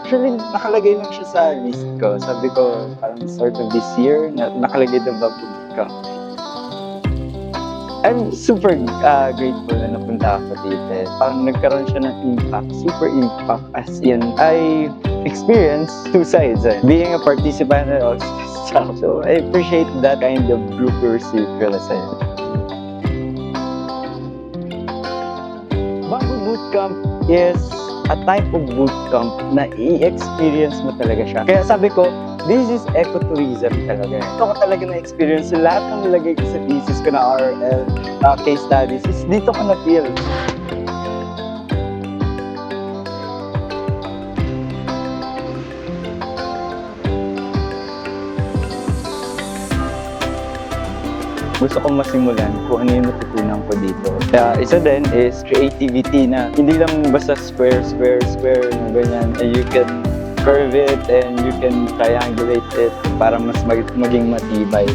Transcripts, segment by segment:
Actually, nakalagay lang siya sa list ko. Sabi ko, parang start of this year, nakalagay na ba bootcamp. I'm super grateful na napunta ako dito. Parang nagkaroon siya ng impact, super impact. As in, I experienced two sides. Being a participant and also staff. So I appreciate that kind of group you receive from the side. Bamboo Bootcamp is a type of bootcamp na i-experience mo talaga siya. Kaya sabi ko, this is ecotourism talaga. Ito ko talaga na-experience. So, lahat ng nilagay ko sa thesis ko na RL, case studies, is dito ko na-feel. Gusto kong masimulan kung ano yung natutunan ko dito. Kaya isa din is creativity na hindi lang basta square na ganyan. And you can curve it and you can triangulate it para mas maging matibay.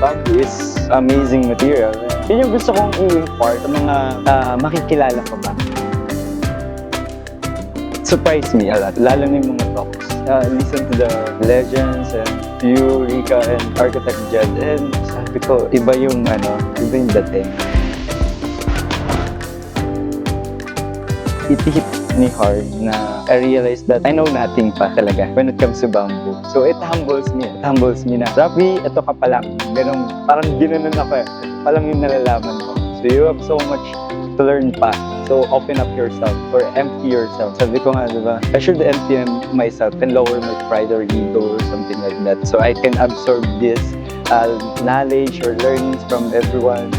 Bamboo is amazing material. Yun yung gusto kong i-impart sa mga makikilala ko ba. Surprise me a lot, lalo na yung mga talks. Listen to the legends and you, Rika, and Architect Jed. And sabi ko, iba yung dating. It hit me hard na I realized that I know nothing pa talaga when it comes to bamboo. So it humbles me. It humbles me na, Rafi, ito ka pa lang. Ganun, parang ginanon ako. Palang yung nalalaman ko. So you have so much to learn pa. So open up yourself or empty yourself. Sabi ko nga, diba, I should empty myself and lower my pride or ego or something like that. So I can absorb this knowledge or learnings from everyone.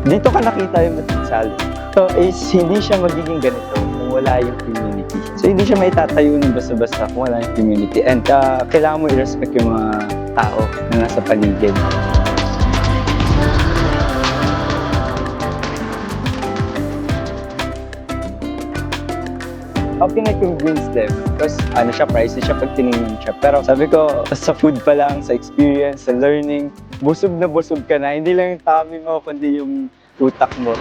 Dito ka nakita yung material. So is hindi siya magiging ganito kung wala yung community. So hindi siya maitatayo ng basta-basta kung wala yung community. And kailangan mo i-respect yung mga tao na nasa paligid. How can I convince them? Because pricey siya pag tinignan siya. Pero sabi ko, sa food pa lang, sa experience, sa learning, busog na busog ka na. Hindi lang yung tummy mo, kundi yung utak mo.